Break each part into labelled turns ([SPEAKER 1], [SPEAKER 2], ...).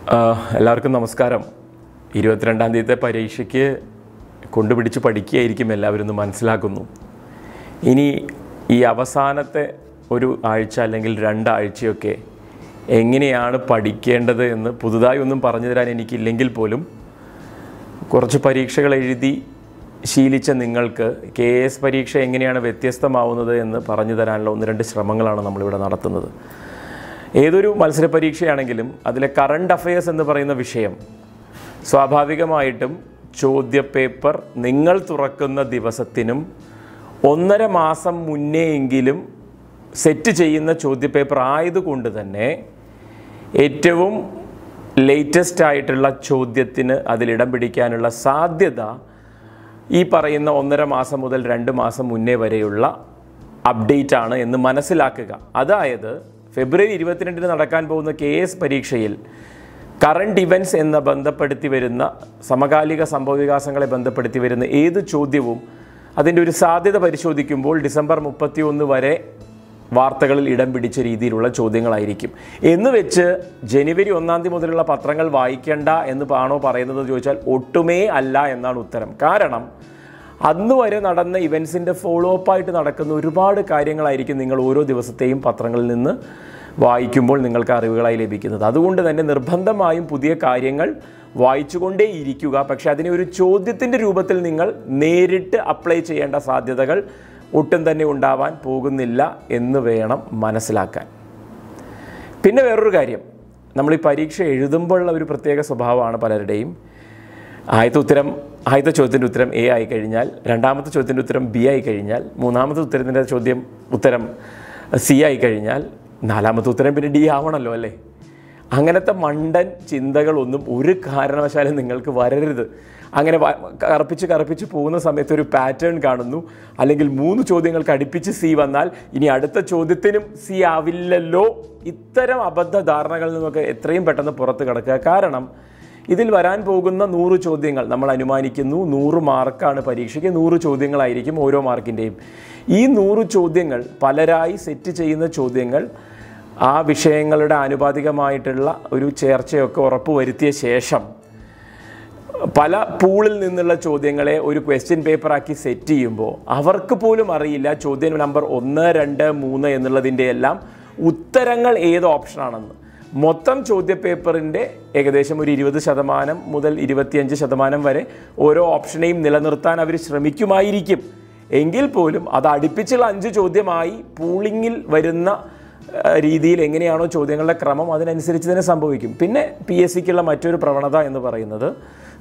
[SPEAKER 1] എല്ലാവർക്കും നമസ്കാരം. 22-ാം തീയതിത്തെ പരീക്ഷയ്ക്ക് കൊണ്ടുപിടിച്ച് പഠിക്കുകയായിരിക്കും എല്ലാവരും എന്ന് മനസ്സിലാക്കുന്നു. ഇനി ഈ അവസാനത്തെ ഒരു ആഴ്ച അല്ലെങ്കിൽ 2 ആഴ്ചയൊക്കെ എങ്ങനെയാണ് പഠിക്കേണ്ടത് എന്ന് പുതുതായി ഒന്നും പറഞ്ഞു തരാൻ എനിക്കില്ലെങ്കിൽ പോലും കുറച്ച് പരീക്ഷകൾ എഴുതി ശീലിച്ച നിങ്ങൾക്ക് KAS പരീക്ഷ എങ്ങനെയാണ് വ്യത്യസ്തമാവുന്നത് എന്ന് പറഞ്ഞു തരാനുള്ള 1-2 ശ്രമങ്ങളാണ് നമ്മളിവിടെ നടത്തുന്നത്. ഏതൊരു മത്സര പരീക്ഷയാണെങ്കിലും അതിലെ കറണ്ട് അഫയേഴ്സ് എന്ന് പറയുന്ന വിഷയം സ്വാഭാവികമായിട്ടും ചോദ്യപേപ്പർ നിങ്ങൾ തുറക്കുന്ന ദിവസത്തിനും 1.5 മാസം മുന്നേയെങ്കിലും സെറ്റ് ചെയ്യുന്ന ചോദ്യപേപ്പർ ആയതുകൊണ്ട് തന്നെ ഏറ്റവും ലേറ്റസ്റ്റ് ആയിട്ടുള്ള ചോദ്യത്തിന് അതിലിടം പിടിക്കാനുള്ള സാധ്യത ഈ പറയുന്ന 1.5 മാസം മുതൽ 2 മാസം മുന്നേ വരെയുള്ള അപ്ഡേറ്റ് ആണ് എന്ന് മനസ്സിലാക്കുക. അതായത് ഫെബ്രുവരി 22-ന് നടക്കാൻ പോകുന്ന KAS പരീക്ഷയിൽ കറണ്ട് ഇവൻറ്റ്സ് എന്ന ബന്ധപ്പെടുത്തി വരുന്ന സമകാലിക സംഭവവികാസങ്ങളെ ബന്ധപ്പെടുത്തി വരുന്ന ഏത് ചോദ്യവും അതിൻ്റെ ഒരു സാധ്യത പരിശോധിക്കുമ്പോൾ ഡിസംബർ 31 വരെ വാർത്തകളിൽ ഇടം പിടിച്ച രീതിയിലുള്ള ചോദ്യങ്ങളായിരിക്കും. എന്ന് വെച്ച് ജനുവരി 1-ാം തീയതി മുതലുള്ള പത്രങ്ങൾ വായിക്കേണ്ട എന്ന് ആണോ പറയുന്നത് ചോദിച്ചാൽ ഒട്ടുമേ അല്ല എന്നാണ് ഉത്തരം. കാരണം അന്ന് വരെ നടന്ന ഇവൻസിൻ്റെ ഫോളോ അപ്പായിട്ട് നടക്കുന്ന ഒരുപാട് കാര്യങ്ങളായിരിക്കും നിങ്ങൾ ഓരോ ദിവസത്തെയും പത്രങ്ങളിൽ നിന്ന് വായിക്കുമ്പോൾ നിങ്ങൾക്ക് അറിവുകളായി ലഭിക്കുന്നത്. അതുകൊണ്ട് തന്നെ നിർബന്ധമായും പുതിയ കാര്യങ്ങൾ വായിച്ചുകൊണ്ടേ ഇരിക്കുക. പക്ഷേ അതിനെ ഒരു ചോദ്യത്തിൻ്റെ രൂപത്തിൽ നിങ്ങൾ നേരിട്ട് അപ്ലൈ ചെയ്യേണ്ട സാധ്യതകൾ ഒട്ടും തന്നെ ഉണ്ടാവാൻ പോകുന്നില്ല എന്ന് വേണം മനസ്സിലാക്കാൻ. പിന്നെ വേറൊരു കാര്യം, നമ്മൾ ഈ പരീക്ഷ എഴുതുമ്പോഴുള്ള ഒരു പ്രത്യേക സ്വഭാവമാണ് പലരുടെയും. ആദ്യത്തെ ചോദ്യത്തിൻ്റെ ഉത്തരം A ആയി കഴിഞ്ഞാൽ, രണ്ടാമത്തെ ചോദ്യത്തിൻ്റെ ഉത്തരം B ആയി കഴിഞ്ഞാൽ, മൂന്നാമത്തെ ഉത്തരത്തിൻ്റെ ഉത്തരം C ആയി കഴിഞ്ഞാൽ, നാലാമത്തെ ഉത്തരം പിന്നെ D ആവണമല്ലോ അല്ലേ? അങ്ങനത്തെ മണ്ടൻ ചിന്തകളൊന്നും ഒരു കാരണവശാലും നിങ്ങൾക്ക് വരരുത്. അങ്ങനെ കറപ്പിച്ച് പോകുന്ന സമയത്ത് ഒരു പാറ്റേൺ കാണുന്നു, അല്ലെങ്കിൽ 3 ചോദ്യങ്ങൾക്ക് അടുപ്പിച്ച് C വന്നാൽ ഇനി അടുത്ത ചോദ്യത്തിനും C ആവില്ലല്ലോ. ഇത്തരം അബദ്ധധാരണകളിൽ നിന്നൊക്കെ എത്രയും പെട്ടെന്ന് പുറത്ത് കിടക്കുക. കാരണം ഇതിൽ വരാൻ പോകുന്ന 100 ചോദ്യങ്ങൾ നമ്മൾ അനുമാനിക്കുന്നു 100 മാർക്കാണ് പരീക്ഷയ്ക്ക്, 100 ചോദ്യങ്ങളായിരിക്കും ഓരോ മാർക്കിൻ്റെയും. ഈ 100 ചോദ്യങ്ങൾ പലരായി സെറ്റ് ചെയ്യുന്ന ചോദ്യങ്ങൾ ആ വിഷയങ്ങളുടെ ആനുപാതികമായിട്ടുള്ള ഒരു ചേർച്ചയൊക്കെ ഉറപ്പുവരുത്തിയ ശേഷം പല പൂളിൽ നിന്നുള്ള ചോദ്യങ്ങളെ ഒരു ക്വസ്റ്റ്യൻ പേപ്പറാക്കി സെറ്റ് ചെയ്യുമ്പോൾ അവർക്ക് പോലും അറിയില്ല ചോദ്യം നമ്പർ 1, 2, 3 എന്നുള്ളതിൻ്റെ എല്ലാം ഉത്തരങ്ങൾ ഏത് ഓപ്ഷനാണെന്ന്. മൊത്തം ചോദ്യപേപ്പറിൻ്റെ ഏകദേശം ഒരു 20% മുതൽ 25% വരെ ഓരോ ഓപ്ഷനെയും നിലനിർത്താൻ അവർ ശ്രമിക്കുമായിരിക്കും. എങ്കിൽ പോലും അത് അടുപ്പിച്ചുള്ള 5 ചോദ്യമായി പൂളിങ്ങിൽ വരുന്ന രീതിയിൽ എങ്ങനെയാണോ ചോദ്യങ്ങളുടെ ക്രമം അതിനനുസരിച്ച് തന്നെ സംഭവിക്കും. പിന്നെ PSCക്കുള്ള മറ്റൊരു പ്രവണത എന്ന് പറയുന്നത്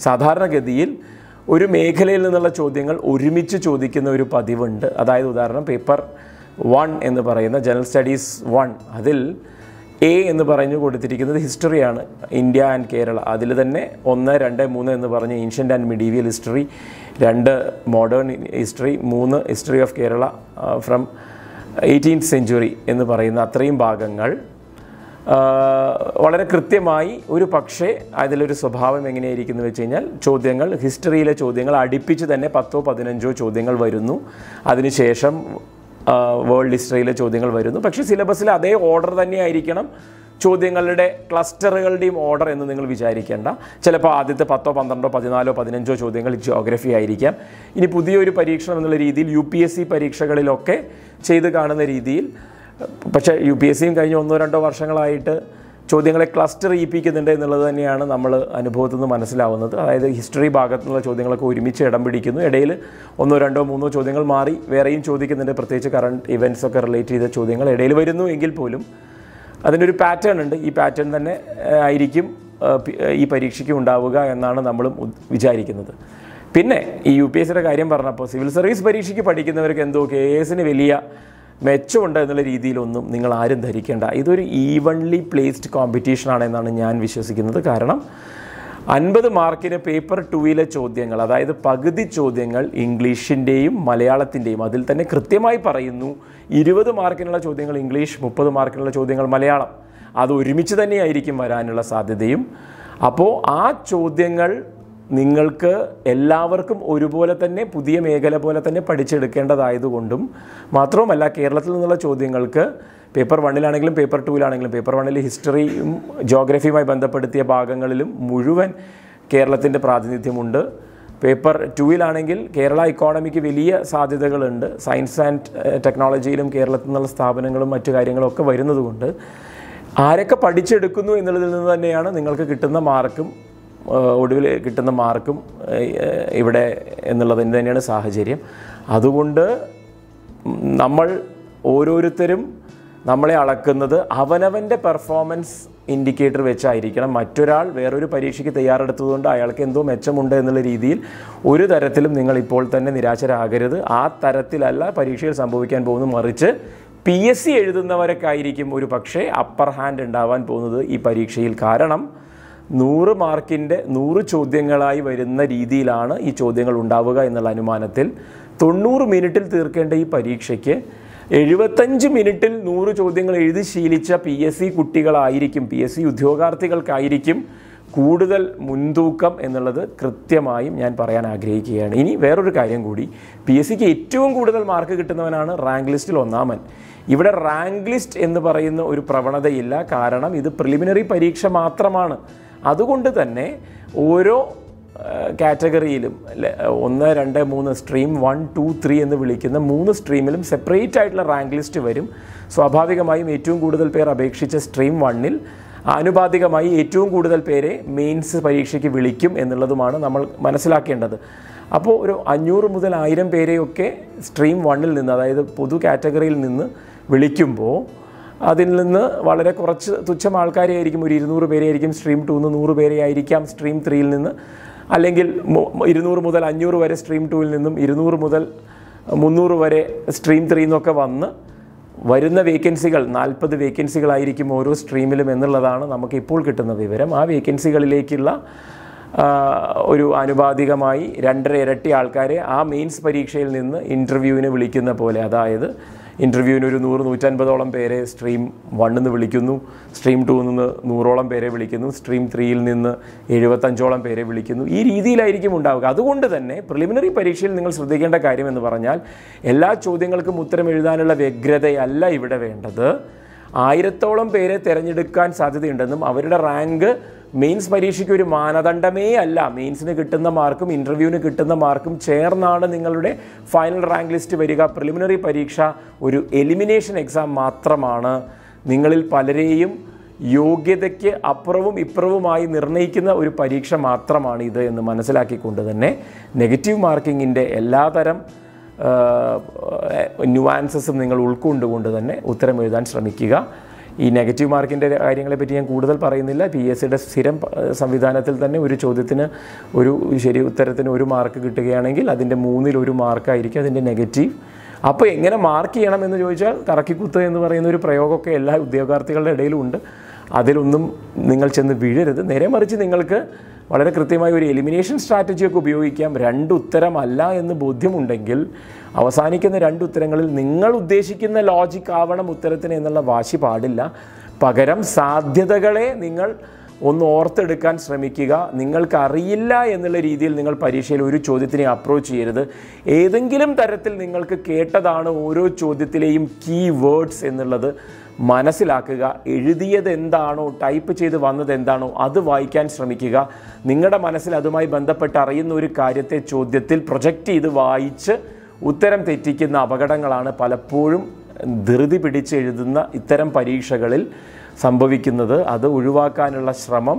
[SPEAKER 1] സാധാരണഗതിയിൽ ഒരു മേഖലയിൽ നിന്നുള്ള ചോദ്യങ്ങൾ ഒരുമിച്ച് ചോദിക്കുന്ന ഒരു പതിവുണ്ട്. അതായത് ഉദാഹരണം പേപ്പർ 1 എന്ന് പറയുന്ന ജനറൽ സ്റ്റഡീസ് 1 അതിൽ A എന്ന് പറഞ്ഞു കൊടുത്തിരിക്കുന്നത് ഹിസ്റ്ററിയാണ്, ഇന്ത്യ ആൻഡ് കേരള. അതിൽ തന്നെ 1, 2, 3 എന്ന് പറഞ്ഞ് ancient and medieval history, 2 modern history, 3 history of Kerala from 18th century എന്ന് പറയുന്ന അത്രയും ഭാഗങ്ങൾ വളരെ കൃത്യമായി. ഒരു പക്ഷേ അതിലൊരു സ്വഭാവം എങ്ങനെയായിരിക്കുന്നു വെച്ച് കഴിഞ്ഞാൽ ചോദ്യങ്ങൾ ഹിസ്റ്ററിയിലെ ചോദ്യങ്ങൾ അടുപ്പിച്ച് തന്നെ 10ഓ 15ഓ ചോദ്യങ്ങൾ വരുന്നു. അതിനുശേഷം വേൾഡ് ഹിസ്റ്ററിയിലെ ചോദ്യങ്ങൾ വരുന്നു. പക്ഷേ സിലബസിൽ അതേ ഓർഡർ തന്നെയായിരിക്കണം ചോദ്യങ്ങളുടെ ക്ലസ്റ്ററുകളുടെയും ഓർഡർ എന്ന് നിങ്ങൾ വിചാരിക്കേണ്ട. ചിലപ്പോൾ ആദ്യത്തെ 10ഓ 12ഓ 14ഓ 15ഓ ചോദ്യങ്ങൾ ജിയോഗ്രഫി ആയിരിക്കാം. ഇനി പുതിയൊരു പരീക്ഷണം എന്നുള്ള രീതിയിൽ UPSC പരീക്ഷകളിലൊക്കെ ചെയ്ത് കാണുന്ന രീതിയിൽ, പക്ഷേ UPSCയും കഴിഞ്ഞ 1-2 വർഷങ്ങളായിട്ട് ചോദ്യങ്ങളെ ക്ലസ്റ്റർ ചെയ്യിപ്പിക്കുന്നുണ്ട് എന്നുള്ളത് തന്നെയാണ് നമ്മൾ അനുഭവത്തിൽ നിന്ന് മനസ്സിലാവുന്നത്. അതായത് ഹിസ്റ്ററി ഭാഗത്തുനിന്നുള്ള ചോദ്യങ്ങളൊക്കെ ഒരുമിച്ച് ഇടം പിടിക്കുന്നു, ഇടയിൽ 1, 2, 3 ചോദ്യങ്ങൾ മാറി വേറെയും ചോദിക്കുന്നുണ്ട്. പ്രത്യേകിച്ച് കറണ്ട് ഇവൻറ്റ്സൊക്കെ റിലേറ്റ് ചെയ്ത ചോദ്യങ്ങൾ ഇടയിൽ വരുന്നു. എങ്കിൽ പോലും അതിനൊരു പാറ്റേൺ ഉണ്ട്. ഈ പാറ്റേൺ തന്നെ ആയിരിക്കും ഈ പരീക്ഷയ്ക്ക് ഉണ്ടാവുക എന്നാണ് നമ്മളും വിചാരിക്കുന്നത്. പിന്നെ ഈ UPSCയുടെ കാര്യം പറഞ്ഞപ്പോൾ സിവിൽ സർവീസ് പരീക്ഷയ്ക്ക് പഠിക്കുന്നവർക്ക് എന്തോ KASന് വലിയ മെച്ചമുണ്ട് എന്നുള്ള രീതിയിലൊന്നും നിങ്ങൾ ആരും ധരിക്കേണ്ട. ഇതൊരു ഈവൺലി പ്ലേസ്ഡ് കോമ്പറ്റീഷനാണെന്നാണ് ഞാൻ വിശ്വസിക്കുന്നത്. കാരണം 50 മാർക്കിന് പേപ്പർ 2-ലെ ചോദ്യങ്ങൾ, അതായത് പകുതി ചോദ്യങ്ങൾ ഇംഗ്ലീഷിൻ്റെയും മലയാളത്തിൻ്റെയും, അതിൽ തന്നെ കൃത്യമായി പറയുന്നു 20 മാർക്കിനുള്ള ചോദ്യങ്ങൾ ഇംഗ്ലീഷ്, 30 മാർക്കിനുള്ള ചോദ്യങ്ങൾ മലയാളം. അത് ഒരുമിച്ച് തന്നെയായിരിക്കും വരാനുള്ള സാധ്യതയും. അപ്പോൾ ആ ചോദ്യങ്ങൾ നിങ്ങൾക്ക് എല്ലാവർക്കും ഒരുപോലെ തന്നെ പുതിയ മേഖല പോലെ തന്നെ പഠിച്ചെടുക്കേണ്ടതായതുകൊണ്ടും മാത്രവുമല്ല കേരളത്തിൽ നിന്നുള്ള ചോദ്യങ്ങൾക്ക് പേപ്പർ 1-ലാണെങ്കിലും പേപ്പർ 2-ലാണെങ്കിലും പേപ്പർ 1-ൽ ഹിസ്റ്ററിയും ജോഗ്രഫിയുമായി ബന്ധപ്പെടുത്തിയ ഭാഗങ്ങളിലും മുഴുവൻ കേരളത്തിൻ്റെ പ്രാതിനിധ്യമുണ്ട്. പേപ്പർ 2-ലാണെങ്കിൽ കേരള ഇക്കോണമിക്ക് വലിയ സാധ്യതകളുണ്ട്. സയൻസ് ആൻഡ് ടെക്നോളജിയിലും കേരളത്തിൽ നിന്നുള്ള സ്ഥാപനങ്ങളും മറ്റു കാര്യങ്ങളും ഒക്കെ വരുന്നതുകൊണ്ട് ആരൊക്കെ പഠിച്ചെടുക്കുന്നു എന്നുള്ളതിൽ നിന്ന് തന്നെയാണ് നിങ്ങൾക്ക് കിട്ടുന്ന മാർക്കും ഒടുവിൽ കിട്ടുന്ന മാർക്കും ഇവിടെ എന്നുള്ളതിന് തന്നെയാണ് സാഹചര്യം. അതുകൊണ്ട് നമ്മൾ ഓരോരുത്തരും നമ്മളെ അളക്കുന്നത് അവനവൻ്റെ പെർഫോമൻസ് ഇൻഡിക്കേറ്റർ വെച്ചായിരിക്കണം. മറ്റൊരാൾ വേറൊരു പരീക്ഷയ്ക്ക് തയ്യാറെടുത്തതുകൊണ്ട് അയാൾക്ക് എന്തോ മെച്ചമുണ്ട് എന്നുള്ള രീതിയിൽ ഒരു തരത്തിലും നിങ്ങൾ ഇപ്പോൾ തന്നെ നിരാശരാകരുത്. ആ തരത്തിലല്ല പരീക്ഷയിൽ സംഭവിക്കാൻ പോകുന്നു. മറിച്ച് PSC എഴുതുന്നവരൊക്കെ ആയിരിക്കും ഒരു പക്ഷേ അപ്പർ ഹാൻഡ് ഉണ്ടാവാൻ പോകുന്നത് ഈ പരീക്ഷയിൽ. കാരണം 100 മാർക്കിൻ്റെ 100 ചോദ്യങ്ങളായി വരുന്ന രീതിയിലാണ് ഈ ചോദ്യങ്ങൾ ഉണ്ടാവുക എന്നുള്ള അനുമാനത്തിൽ 90 മിനിറ്റിൽ തീർക്കേണ്ട ഈ പരീക്ഷയ്ക്ക് 75 മിനിറ്റിൽ 100 ചോദ്യങ്ങൾ എഴുതി ശീലിച്ച PSC കുട്ടികളായിരിക്കും, PSC ഉദ്യോഗാർത്ഥികൾക്കായിരിക്കും കൂടുതൽ മുൻതൂക്കം എന്നുള്ളത് കൃത്യമായും ഞാൻ പറയാൻ ആഗ്രഹിക്കുകയാണ്. ഇനി വേറൊരു കാര്യം കൂടി, PSCക്ക് ഏറ്റവും കൂടുതൽ മാർക്ക് കിട്ടുന്നവനാണ് റാങ്ക് ലിസ്റ്റിൽ ഒന്നാമൻ. ഇവിടെ റാങ്ക് ലിസ്റ്റ് എന്ന് പറയുന്ന ഒരു പ്രവണതയില്ല. കാരണം ഇത് പ്രിലിമിനറി പരീക്ഷ മാത്രമാണ്. അതുകൊണ്ട് തന്നെ ഓരോ കാറ്റഗറിയിലും 1, 2, 3 സ്ട്രീം 1, 2, 3 എന്ന് വിളിക്കുന്ന 3 സ്ട്രീമിലും സെപ്പറേറ്റ് ആയിട്ടുള്ള റാങ്ക് ലിസ്റ്റ് വരും. സ്വാഭാവികമായും ഏറ്റവും കൂടുതൽ പേർ അപേക്ഷിച്ച സ്ട്രീം 1-ൽ ആനുപാതികമായി ഏറ്റവും കൂടുതൽ പേരെ മെയിൻസ് പരീക്ഷയ്ക്ക് വിളിക്കും എന്നുള്ളതുമാണ് നമ്മൾ മനസ്സിലാക്കേണ്ടത്. അപ്പോൾ ഒരു 500 മുതൽ 1000 പേരെയൊക്കെ സ്ട്രീം 1-ൽ നിന്ന്, അതായത് പൊതു കാറ്റഗറിയിൽ നിന്ന് വിളിക്കുമ്പോൾ അതിൽ നിന്ന് വളരെ കുറച്ച് തുച്ഛം ആൾക്കാരെ ആയിരിക്കും, ഒരു 200 പേരെ ആയിരിക്കും സ്ട്രീം 2-ന്ന്, 100 പേരെ ആയിരിക്കാം സ്ട്രീം 3-ൽ നിന്ന്, അല്ലെങ്കിൽ 200 മുതൽ 500 വരെ സ്ട്രീം 2-ൽ നിന്നും 200 മുതൽ 300 വരെ സ്ട്രീം 3-ന്നൊക്കെ വന്ന് വരുന്ന വേക്കൻസികൾ 40 വേക്കൻസികളായിരിക്കും ഓരോ സ്ട്രീമിലും എന്നുള്ളതാണ് നമുക്ക് ഇപ്പോൾ കിട്ടുന്ന വിവരം. ആ വേക്കൻസികളിലേക്കുള്ള ഒരു ആനുപാതികമായി 2.5 ഇരട്ടി ആൾക്കാരെ ആ മെയിൻസ് പരീക്ഷയിൽ നിന്ന് ഇൻ്റർവ്യൂവിന് വിളിക്കുന്ന പോലെ, അതായത് ഇൻ്റർവ്യൂവിന് ഒരു 100-150ഓളം പേരെ സ്ട്രീം 1-ൽ നിന്ന് വിളിക്കുന്നു, സ്ട്രീം 2-ൽ നിന്ന് 100ഓളം പേരെ വിളിക്കുന്നു, സ്ട്രീം 3-ൽ നിന്ന് 75ഓളം പേരെ വിളിക്കുന്നു. ഈ രീതിയിലായിരിക്കും ഉണ്ടാവുക. അതുകൊണ്ട് തന്നെ പ്രിലിമിനറി പരീക്ഷയിൽ നിങ്ങൾ ശ്രദ്ധിക്കേണ്ട കാര്യം എന്ന് പറഞ്ഞാൽ എല്ലാ ചോദ്യങ്ങൾക്കും ഉത്തരം എഴുതാനുള്ള വ്യഗ്രതയല്ല ഇവിടെ വേണ്ടത്. 1000ഓളം പേരെ തിരഞ്ഞെടുക്കാൻ സാധ്യതയുണ്ടെന്നും അവരുടെ റാങ്ക് മെയിൻസ് പരീക്ഷയ്ക്ക് ഒരു മാനദണ്ഡമേ അല്ല. മെയിൻസിന് കിട്ടുന്ന മാർക്കും ഇൻ്റർവ്യൂവിന് കിട്ടുന്ന മാർക്കും ചേർന്നാണ് നിങ്ങളുടെ ഫൈനൽ റാങ്ക് ലിസ്റ്റ് വരിക. പ്രിലിമിനറി പരീക്ഷ ഒരു എലിമിനേഷൻ എക്സാം മാത്രമാണ്. നിങ്ങളിൽ പലരെയും യോഗ്യതയ്ക്ക് അപ്പുറവും ഇപ്പുറവുമായി നിർണ്ണയിക്കുന്ന ഒരു പരീക്ഷ മാത്രമാണ് ഇത് എന്ന് മനസ്സിലാക്കിക്കൊണ്ട് തന്നെ നെഗറ്റീവ് മാർക്കിങ്ങിൻ്റെ എല്ലാതരം ന്യൂവാൻസസും നിങ്ങൾ ഉൾക്കൊണ്ടുകൊണ്ട് തന്നെ ഉത്തരം എഴുതാൻ ശ്രമിക്കുക. ഈ നെഗറ്റീവ് മാർക്കിൻ്റെ കാര്യങ്ങളെപ്പറ്റി ഞാൻ കൂടുതൽ പറയുന്നില്ല. PSCയുടെ സ്ഥിരം സംവിധാനത്തിൽ തന്നെ ഒരു ചോദ്യത്തിന് ഒരു ശരി ഉത്തരത്തിന് 1 മാർക്ക് കിട്ടുകയാണെങ്കിൽ അതിൻ്റെ 3-ൽ 1 മാർക്കായിരിക്കും അതിൻ്റെ നെഗറ്റീവ്. അപ്പോൾ എങ്ങനെ മാർക്ക് ചെയ്യണമെന്ന് ചോദിച്ചാൽ കറക്കിക്കുത്ത് എന്ന് പറയുന്ന ഒരു പ്രയോഗമൊക്കെ എല്ലാ ഉദ്യോഗാർത്ഥികളുടെ ഇടയിലും ഉണ്ട്. അതിലൊന്നും നിങ്ങൾ ചെന്ന് വീഴരുത്. നേരെ മറിച്ച് നിങ്ങൾക്ക് വളരെ കൃത്യമായി ഒരു എലിമിനേഷൻ സ്ട്രാറ്റജിയൊക്കെ ഉപയോഗിക്കാം. 2 ഉത്തരമല്ല എന്ന് ബോധ്യമുണ്ടെങ്കിൽ അവസാനിക്കുന്ന 2 ഉത്തരങ്ങളിൽ നിങ്ങൾ ഉദ്ദേശിക്കുന്ന ലോജിക് ആവണം ഉത്തരത്തിന് എന്നുള്ള വാശി പാടില്ല. പകരം സാധ്യതകളെ നിങ്ങൾ ഒന്ന് ഓർത്തെടുക്കാൻ ശ്രമിക്കുക. നിങ്ങൾക്കറിയില്ല എന്നുള്ള രീതിയിൽ നിങ്ങൾ പരീക്ഷയിൽ ഒരു ചോദ്യത്തിനെ അപ്രോച്ച് ചെയ്യരുത്. ഏതെങ്കിലും തരത്തിൽ നിങ്ങൾക്ക് കേട്ടതാണ് ഓരോ ചോദ്യത്തിലെയും കീ വേർഡ്സ് എന്നുള്ളത് മനസ്സിലാക്കുക. എഴുതിയത് എന്താണോ, ടൈപ്പ് ചെയ്ത് വന്നത് എന്താണോ അത് വായിക്കാൻ ശ്രമിക്കുക. നിങ്ങളുടെ മനസ്സിൽ അതുമായി ബന്ധപ്പെട്ട് അറിയുന്ന ഒരു കാര്യത്തെ ചോദ്യത്തിൽ പ്രൊജക്റ്റ് ചെയ്ത് വായിച്ച് ഉത്തരം തെറ്റിക്കുന്ന അപകടങ്ങളാണ് പലപ്പോഴും ധൃതി പിടിച്ച് എഴുതുന്ന ഇത്തരം പരീക്ഷകളിൽ സംഭവിക്കുന്നത്. അത് ഒഴിവാക്കാനുള്ള ശ്രമം,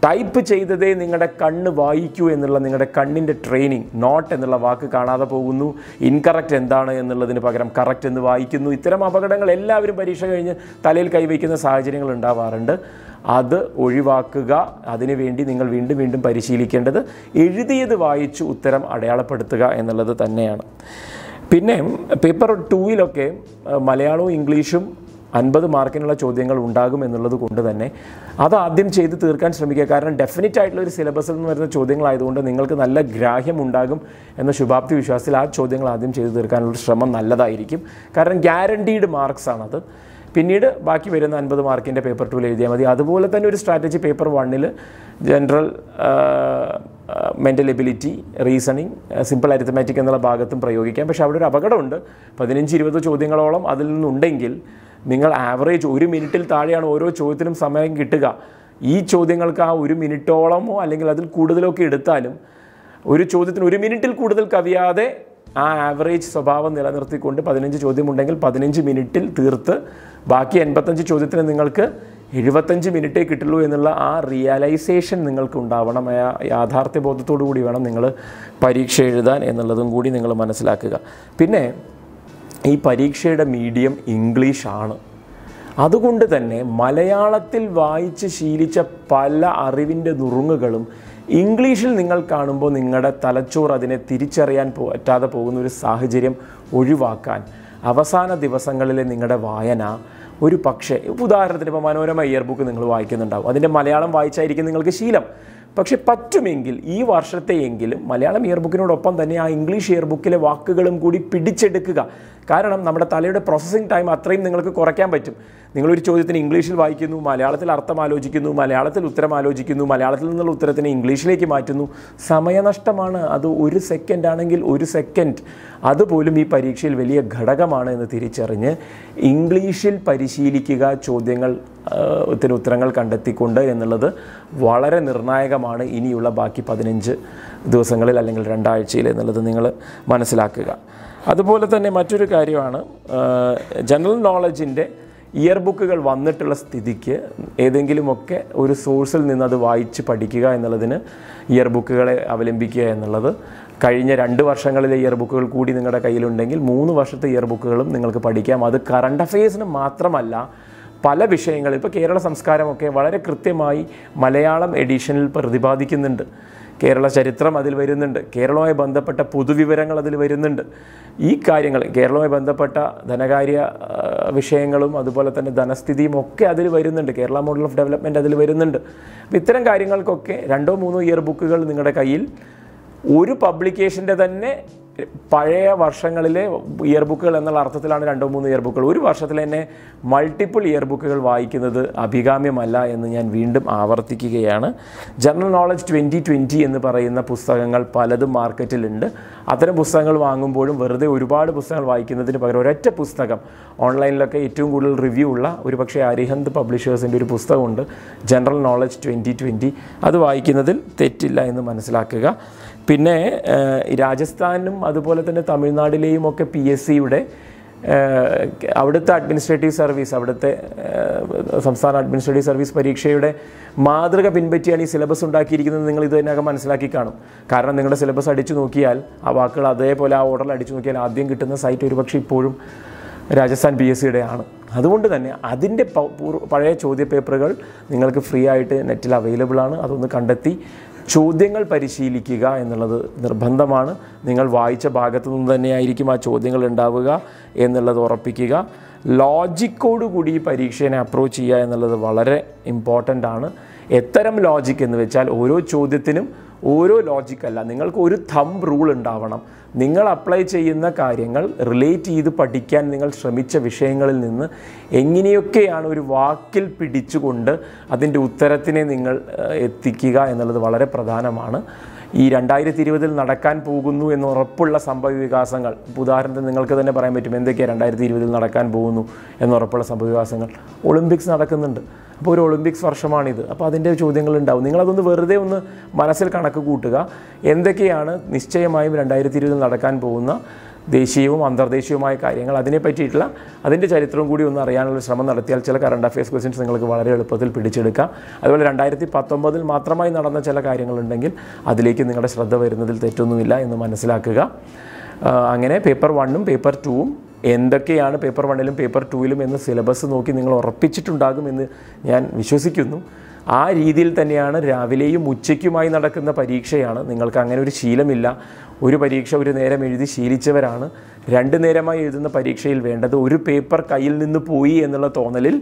[SPEAKER 1] ടൈപ്പ് ചെയ്തതേ നിങ്ങളുടെ കണ്ണ് വായിക്കൂ എന്നുള്ള നിങ്ങളുടെ കണ്ണിൻ്റെ ട്രെയിനിങ്, നോട്ട് എന്നുള്ള വാക്ക് കാണാതെ പോകുന്നു, ഇൻകറക്റ്റ് എന്താണ് എന്നുള്ളതിന് പകരം കറക്റ്റ് എന്ന് വായിക്കുന്നു. ഇത്തരം അപകടങ്ങൾ എല്ലാവരും പരീക്ഷ കഴിഞ്ഞ് തലയിൽ കൈവയ്ക്കുന്ന സാഹചര്യങ്ങൾ ഉണ്ടാവാറുണ്ട്. അത് ഒഴിവാക്കുക. അതിനുവേണ്ടി നിങ്ങൾ വീണ്ടും വീണ്ടും പരിശീലിക്കേണ്ടത് എഴുതിയത് വായിച്ച് ഉത്തരം അടയാളപ്പെടുത്തുക എന്നുള്ളത് തന്നെയാണ്. പിന്നെ പേപ്പർ 2-ലൊക്കെ മലയാളവും ഇംഗ്ലീഷും 50 മാർക്കിനുള്ള ചോദ്യങ്ങൾ ഉണ്ടാകും എന്നുള്ളത് കൊണ്ട് തന്നെ അത് ആദ്യം ചെയ്ത് തീർക്കാൻ ശ്രമിക്കുക. കാരണം ഡെഫിനറ്റ് ആയിട്ടുള്ള ഒരു സിലബസിൽ നിന്ന് വരുന്ന ചോദ്യങ്ങളായതുകൊണ്ട് നിങ്ങൾക്ക് നല്ല ഗ്രാഹ്യം ഉണ്ടാകും എന്ന ശുഭാപ്തി വിശ്വാസത്തിൽ ആ ചോദ്യങ്ങൾ ആദ്യം ചെയ്ത് തീർക്കാനുള്ള ശ്രമം നല്ലതായിരിക്കും. കാരണം ഗ്യാരണ്ടീഡ് മാർക്സ് ആണത്. പിന്നീട് ബാക്കി വരുന്ന 50 മാർക്കിൻ്റെ പേപ്പർ 2 എഴുതിയാൽ മതി. അതുപോലെ തന്നെ ഒരു strategy paper 1 general mental ability, reasoning, simple arithmetic എന്നുള്ള ഭാഗത്തും പ്രയോഗിക്കാം. പക്ഷേ അവിടെ ഒരു അപകടമുണ്ട്. 15-20 ചോദ്യങ്ങളോളം അതിൽ നിന്നുണ്ടെങ്കിൽ നിങ്ങൾ ആവറേജ് 1 മിനിറ്റിൽ താഴെയാണ് ഓരോ ചോദ്യത്തിനും സമയം കിട്ടുക. ഈ ചോദ്യങ്ങൾക്ക് ആ 1 മിനിറ്റോളമോ അല്ലെങ്കിൽ അതിൽ കൂടുതലൊക്കെ എടുത്താലും ഒരു ചോദ്യത്തിന് 1 മിനിറ്റിൽ കൂടുതൽ കവിയാതെ ആ ആവറേജ് സ്വഭാവം നിലനിർത്തിക്കൊണ്ട് 15 ചോദ്യമുണ്ടെങ്കിൽ 15 മിനിറ്റിൽ തീർത്ത് ബാക്കി 85 ചോദ്യത്തിന് നിങ്ങൾക്ക് 75 മിനിറ്റേ കിട്ടുള്ളൂ എന്നുള്ള ആ റിയലൈസേഷൻ നിങ്ങൾക്ക് ഉണ്ടാവണം. യാഥാർത്ഥ്യബോധത്തോടു കൂടി വേണം നിങ്ങൾ പരീക്ഷ എഴുതാൻ എന്നുള്ളതും കൂടി നിങ്ങൾ മനസ്സിലാക്കുക. പിന്നെ ഈ പരീക്ഷയുടെ മീഡിയം ഇംഗ്ലീഷാണ്. അതുകൊണ്ട് തന്നെ മലയാളത്തിൽ വായിച്ച് ശീലിച്ച പല അറിവിൻ്റെ നുറുങ്ങുകളും ഇംഗ്ലീഷിൽ നിങ്ങൾ കാണുമ്പോൾ നിങ്ങളുടെ തലച്ചോറ് അതിനെ തിരിച്ചറിയാൻ പറ്റാതെ പോകുന്ന ഒരു സാഹചര്യം ഒഴിവാക്കാൻ അവസാന ദിവസങ്ങളിലെ നിങ്ങളുടെ വായന ഒരു പക്ഷേ, ഉദാഹരണത്തിന് ഇപ്പോൾ മനോരമ ഇയർ ബുക്ക് നിങ്ങൾ വായിക്കുന്നുണ്ടാവും, അതിൻ്റെ മലയാളം വായിച്ചായിരിക്കും നിങ്ങൾക്ക് ശീലം. പക്ഷെ പറ്റുമെങ്കിൽ ഈ വർഷത്തെയെങ്കിലും മലയാളം ഇയർ ബുക്കിനോടൊപ്പം തന്നെ ആ ഇംഗ്ലീഷ് ഇയർ ബുക്കിലെ വാക്കുകളും കൂടി പിടിച്ചെടുക്കുക. കാരണം നമ്മുടെ തലയുടെ പ്രോസസ്സിംഗ് ടൈം അത്രയും നിങ്ങൾക്ക് കുറയ്ക്കാൻ പറ്റും. നിങ്ങളൊരു ചോദ്യത്തിന് ഇംഗ്ലീഷിൽ വായിക്കുന്നു, മലയാളത്തിൽ അർത്ഥം ആലോചിക്കുന്നു, മലയാളത്തിൽ ഉത്തരം ആലോചിക്കുന്നു, മലയാളത്തിൽ നിന്നുള്ള ഉത്തരത്തിനെ ഇംഗ്ലീഷിലേക്ക് മാറ്റുന്നു. സമയനഷ്ടമാണ്. അത് 1 സെക്കൻഡ് ആണെങ്കിൽ 1 സെക്കൻഡ് അതുപോലും ഈ പരീക്ഷയിൽ വലിയ ഘടകമാണ് എന്ന് തിരിച്ചറിഞ്ഞ് ഇംഗ്ലീഷിൽ പരിശീലിക്കുക, ഉത്തരങ്ങൾ കണ്ടെത്തിക്കൊണ്ട് എന്നുള്ളത് വളരെ നിർണായകമാണ് ഇനിയുള്ള ബാക്കി 15 ദിവസങ്ങളിൽ അല്ലെങ്കിൽ 2 ആഴ്ചയിൽ എന്നുള്ളത് നിങ്ങൾ മനസ്സിലാക്കുക. അതുപോലെ തന്നെ മറ്റൊരു കാര്യമാണ്, ജനറൽ നോളജിൻ്റെ ഇയർ ബുക്കുകൾ വന്നിട്ടുള്ള സ്ഥിതിക്ക് ഏതെങ്കിലുമൊക്കെ ഒരു സോഴ്സിൽ നിന്ന് അത് വായിച്ച് പഠിക്കുക എന്നുള്ളതിന് ഇയർ ബുക്കുകളെ അവലംബിക്കുക എന്നുള്ളത്. കഴിഞ്ഞ 2 വർഷങ്ങളിലെ ഇയർ ബുക്കുകൾ കൂടി നിങ്ങളുടെ കയ്യിലുണ്ടെങ്കിൽ 3 വർഷത്തെ ഇയർ ബുക്കുകളും നിങ്ങൾക്ക് പഠിക്കാം. അത് കറണ്ട് അഫയേഴ്സിന് മാത്രമല്ല, പല വിഷയങ്ങളിൽ ഇപ്പോൾ കേരള സംസ്കാരമൊക്കെ വളരെ കൃത്യമായി മലയാളം എഡിഷനിൽ പ്രതിപാദിക്കുന്നുണ്ട്. കേരള ചരിത്രം അതിൽ വരുന്നുണ്ട്, കേരളവുമായി ബന്ധപ്പെട്ട പൊതുവിവരങ്ങൾ അതിൽ വരുന്നുണ്ട്. ഈ കാര്യങ്ങൾ കേരളവുമായി ബന്ധപ്പെട്ട ധനകാര്യ വിഷയങ്ങളും അതുപോലെ തന്നെ ധനസ്ഥിതിയും ഒക്കെ അതിൽ വരുന്നുണ്ട്. കേരള മോഡൽ ഓഫ് ഡെവലപ്മെൻറ്റ് അതിൽ വരുന്നുണ്ട്. അപ്പോൾ ഇത്തരം കാര്യങ്ങൾക്കൊക്കെ 2-3 ഇയർ ബുക്കുകൾ നിങ്ങളുടെ കയ്യിൽ, ഒരു പബ്ലിക്കേഷൻ്റെ തന്നെ പഴയ വർഷങ്ങളിലെ ഇയർ ബുക്കുകൾ എന്നുള്ള അർത്ഥത്തിലാണ് 2-3 ഇയർ ബുക്കുകൾ. ഒരു വർഷത്തിൽ തന്നെ മൾട്ടിപ്പിൾ ഇയർ ബുക്കുകൾ വായിക്കുന്നത് അഭികാമ്യമല്ല എന്ന് ഞാൻ വീണ്ടും ആവർത്തിക്കുകയാണ്. ജനറൽ നോളജ് 2020 എന്ന് പറയുന്ന പുസ്തകങ്ങൾ പലതും മാർക്കറ്റിലുണ്ട്. അത്തരം പുസ്തകങ്ങൾ വാങ്ങുമ്പോഴും വെറുതെ ഒരുപാട് പുസ്തകങ്ങൾ വായിക്കുന്നതിന് പകരം ഒരൊറ്റ പുസ്തകം, ഓൺലൈനിലൊക്കെ ഏറ്റവും കൂടുതൽ റിവ്യൂ ഉള്ള ഒരു പക്ഷേ അരിഹന്ത് പബ്ലിഷേഴ്സിൻ്റെ ഒരു പുസ്തകമുണ്ട്, ജനറൽ നോളജ് 2020. അത് വായിക്കുന്നതിൽ തെറ്റില്ല എന്ന് മനസ്സിലാക്കുക. പിന്നെ രാജസ്ഥാനും അതുപോലെ തന്നെ തമിഴ്നാട്ടിലെയും ഒക്കെ PSCയുടെ അവിടുത്തെ അഡ്മിനിസ്ട്രേറ്റീവ് സർവീസ്, അവിടുത്തെ സംസ്ഥാന അഡ്മിനിസ്ട്രേറ്റീവ് സർവീസ് പരീക്ഷയുടെ മാതൃക പിൻപറ്റിയാണ് ഈ സിലബസ് ഉണ്ടാക്കിയിരിക്കുന്നത്. നിങ്ങൾ ഇത് തന്നെയൊക്കെ മനസ്സിലാക്കി കാണും. കാരണം നിങ്ങളുടെ സിലബസ് അടിച്ചു നോക്കിയാൽ, ആ വാക്കുകൾ അതേപോലെ ആ ഓർഡറിൽ അടിച്ചു നോക്കിയാൽ ആദ്യം കിട്ടുന്ന സൈറ്റ് ഒരുപക്ഷെ ഇപ്പോഴും രാജസ്ഥാൻ PSCയുടെ ആണ്. അതുകൊണ്ട് തന്നെ അതിൻ്റെ പഴയ ചോദ്യപേപ്പറുകൾ നിങ്ങൾക്ക് ഫ്രീ ആയിട്ട് നെറ്റിൽ അവൈലബിൾ ആണ്. അതൊന്ന് കണ്ടെത്തി ചോദ്യങ്ങൾ പരിശീലിക്കുക എന്നുള്ളത് നിർബന്ധമാണ്. നിങ്ങൾ വായിച്ച ഭാഗത്തു നിന്ന് തന്നെയായിരിക്കും ആ ചോദ്യങ്ങൾ ഉണ്ടാവുക എന്നുള്ളത് ഉറപ്പിക്കുക. ലോജിക്കോടുകൂടി ഈ പരീക്ഷയെ അപ്രോച്ച് ചെയ്യുക എന്നുള്ളത് വളരെ ഇമ്പോർട്ടൻ്റ് ആണ്. എത്തരം ലോജിക് എന്ന് വെച്ചാൽ ഓരോ ചോദ്യത്തിനും ഓരോ ലോജിക്കല്ല, നിങ്ങൾക്ക് ഒരു തമ്പ് റൂൾ ഉണ്ടാവണം. നിങ്ങൾ അപ്ലൈ ചെയ്യുന്ന കാര്യങ്ങൾ റിലേറ്റ് ചെയ്ത് പഠിക്കാൻ നിങ്ങൾ ശ്രമിച്ച വിഷയങ്ങളിൽ നിന്ന് എങ്ങനെയൊക്കെയാണ് ഒരു വാക്കിൽ പിടിച്ചുകൊണ്ട് അതിൻ്റെ ഉത്തരത്തിനെ നിങ്ങൾ എത്തിക്കുക എന്നുള്ളത് വളരെ പ്രധാനമാണ്. ഈ 2020 നടക്കാൻ പോകുന്നു എന്ന് ഉറപ്പുള്ള സംഭവവികാസങ്ങൾ, ഉദാഹരണത്തിന് നിങ്ങൾക്ക് തന്നെ പറയാൻ പറ്റും എന്തൊക്കെയാണ് 2020 നടക്കാൻ പോകുന്നു എന്നുറപ്പുള്ള സംഭവവികാസങ്ങൾ. ഒളിമ്പിക്സ് നടക്കുന്നുണ്ട്. അപ്പോൾ ഒരു ഒളിമ്പിക്സ് വർഷമാണിത്. അപ്പോൾ അതിൻ്റെ ചോദ്യങ്ങളുണ്ടാവും. നിങ്ങളതൊന്ന് വെറുതെ ഒന്ന് മനസ്സിൽ കണക്ക് കൂട്ടുക. എന്തൊക്കെയാണ് നിശ്ചയമായും 2020 നടക്കാൻ പോകുന്ന ദേശീയവും അന്തർദേശീയവുമായ കാര്യങ്ങൾ, അതിനെ പറ്റിയിട്ടുള്ള അതിൻ്റെ ചരിത്രവും കൂടി ഒന്ന് അറിയാനുള്ള ശ്രമം നടത്തിയാൽ ചില കറണ്ട് അഫയേഴ്സ് ക്വസ്റ്റ്യൻസ് നിങ്ങൾക്ക് വളരെ എളുപ്പത്തിൽ പിടിച്ചെടുക്കാം. അതുപോലെ 2019 മാത്രമായി നടന്ന ചില കാര്യങ്ങളുണ്ടെങ്കിൽ അതിലേക്ക് നിങ്ങളുടെ ശ്രദ്ധ വരുന്നതിൽ തെറ്റൊന്നുമില്ല എന്ന് മനസ്സിലാക്കുക. അങ്ങനെ പേപ്പർ 1ഉം പേപ്പർ 2ഉം എന്തൊക്കെയാണ് പേപ്പർ 1ലും പേപ്പർ 2ലും എന്ന് സിലബസ് നോക്കി നിങ്ങൾ ഉറപ്പിച്ചിട്ടുണ്ടാകുമെന്ന് ഞാൻ വിശ്വസിക്കുന്നു. ആ രീതിയിൽ തന്നെയാണ് രാവിലെയും ഉച്ചയ്ക്കുമായി നടക്കുന്ന പരീക്ഷയാണ്. നിങ്ങൾക്ക് അങ്ങനെ ഒരു ശീലമില്ല. ഒരു പരീക്ഷ ഒരു നേരം എഴുതി ശീലിച്ചവരാണ്. 2 നേരമായി എഴുതുന്ന പരീക്ഷയിൽ വേണ്ടത് ഒരു പേപ്പർ കയ്യിൽ നിന്ന് പോയി എന്നുള്ള തോന്നലിൽ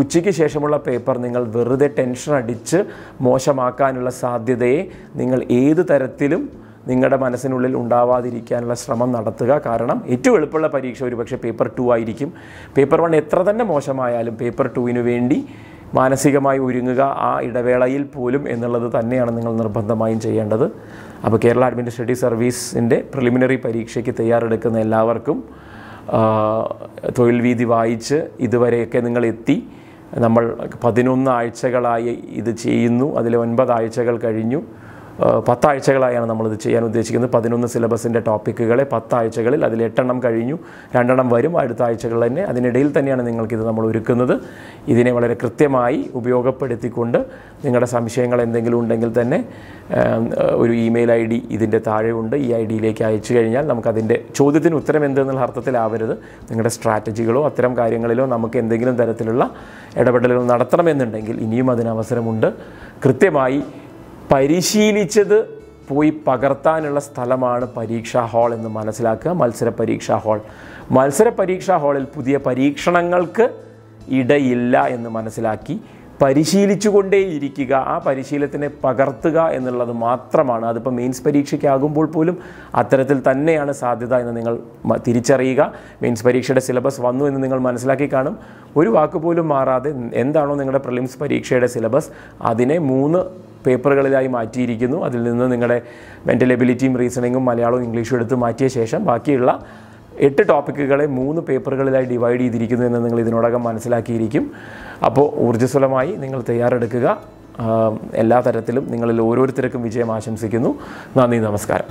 [SPEAKER 1] ഉച്ചയ്ക്ക് ശേഷമുള്ള പേപ്പർ നിങ്ങൾ വെറുതെ ടെൻഷൻ അടിച്ച് മോശമാക്കാനുള്ള സാധ്യതയെ നിങ്ങൾ ഏത് തരത്തിലും നിങ്ങളുടെ മനസ്സിനുള്ളിൽ ഉണ്ടാവാതിരിക്കാനുള്ള ശ്രമം നടത്തുക. കാരണം ഏറ്റവും എളുപ്പമുള്ള പരീക്ഷ ഒരുപക്ഷെ പേപ്പർ 2 ആയിരിക്കും. പേപ്പർ 1 എത്ര തന്നെ മോശമായാലും പേപ്പർ 2 വേണ്ടി മാനസികമായി ഒരുങ്ങുക ആ ഇടവേളയിൽ പോലും എന്നുള്ളത് തന്നെയാണ് നിങ്ങൾ നിർബന്ധമായും ചെയ്യേണ്ടത്. അപ്പോൾ കേരള അഡ്മിനിസ്ട്രേറ്റീവ് സർവീസിൻ്റെ പ്രിലിമിനറി പരീക്ഷയ്ക്ക് തയ്യാറെടുക്കുന്ന എല്ലാവർക്കും തൊഴിൽ വീതി വായിച്ച് ഇതുവരെയൊക്കെ നിങ്ങൾ എത്തി. നമ്മൾ 11 ആഴ്ചകളായി ഇത് ചെയ്യുന്നു. അതിൽ 9 ആഴ്ചകൾ കഴിഞ്ഞു. 10 ആഴ്ചകളായാണ് നമ്മളിത് ചെയ്യാൻ ഉദ്ദേശിക്കുന്നത്. 11 സിലബസിൻ്റെ ടോപ്പിക്കുകളെ 10 ആഴ്ചകളിൽ അതിൽ 8 എണ്ണം കഴിഞ്ഞു, 2 എണ്ണം വരും അടുത്ത ആഴ്ചകളിൽ തന്നെ. അതിനിടയിൽ തന്നെയാണ് നിങ്ങൾക്കിത് നമ്മൾ ഒരുക്കുന്നത്. ഇതിനെ വളരെ കൃത്യമായി ഉപയോഗപ്പെടുത്തിക്കൊണ്ട് നിങ്ങളുടെ സംശയങ്ങൾ എന്തെങ്കിലും ഉണ്ടെങ്കിൽ തന്നെ ഒരു ഇമെയിൽ ID ഇതിൻ്റെ താഴെ ഉണ്ട്. ഈ IDയിലേക്ക് അയച്ചു കഴിഞ്ഞാൽ നമുക്കതിൻ്റെ ചോദ്യത്തിന് ഉത്തരം എന്തെന്നുള്ള അർത്ഥത്തിലാവരുത്. നിങ്ങളുടെ സ്ട്രാറ്റജികളോ അത്തരം കാര്യങ്ങളിലോ നമുക്ക് എന്തെങ്കിലും തരത്തിലുള്ള ഇടപെടലുകൾ നടത്തണമെന്നുണ്ടെങ്കിൽ ഇനിയും അതിന് അവസരമുണ്ട്. കൃത്യമായി പരിശീലിച്ചത് പോയി പകർത്താനുള്ള സ്ഥലമാണ് പരീക്ഷാ ഹാൾ എന്ന് മനസ്സിലാക്കുക. മത്സര പരീക്ഷാ ഹാൾ. മത്സര പരീക്ഷാ ഹാളിൽ പുതിയ പരീക്ഷണങ്ങൾക്ക് ഇടയില്ല എന്ന് മനസ്സിലാക്കി പരിശീലിച്ചുകൊണ്ടേയിരിക്കുക. ആ പരിശീലനത്തിനെ പകർത്തുക എന്നുള്ളത് മാത്രമാണ്. അതിപ്പോൾ മെയിൻസ് പരീക്ഷയ്ക്കാകുമ്പോൾ പോലും അത്തരത്തിൽ തന്നെയാണ് സാധ്യത എന്ന് നിങ്ങൾ തിരിച്ചറിയുക. മെയിൻസ് പരീക്ഷയുടെ സിലബസ് വന്നു എന്ന് നിങ്ങൾ മനസ്സിലാക്കി കാണും. ഒരു വാക്കുപോലും മാറാതെ എന്താണോ നിങ്ങളുടെ പ്രിലിംസ് പരീക്ഷയുടെ സിലബസ് അതിനെ 3 പേപ്പറുകളിലായി മാറ്റിയിരിക്കുന്നു. അതിൽ നിന്ന് നിങ്ങളുടെ മെൻ്റൽ എബിലിറ്റിയും റീസണിങ്ങും മലയാളവും ഇംഗ്ലീഷും എടുത്ത് മാറ്റിയ ശേഷം ബാക്കിയുള്ള 8 ടോപ്പിക്കുകളെ 3 പേപ്പറുകളിലായി ഡിവൈഡ് ചെയ്തിരിക്കുന്നു എന്ന് നിങ്ങൾ ഇതിനോടകം മനസ്സിലാക്കിയിരിക്കും. അപ്പോൾ ഊർജ്ജസ്വലമായി നിങ്ങൾ തയ്യാറെടുക്കുക. എല്ലാ തരത്തിലും നിങ്ങളിൽ ഓരോരുത്തർക്കും വിജയം ആശംസിക്കുന്നു. നന്ദി, നമസ്കാരം.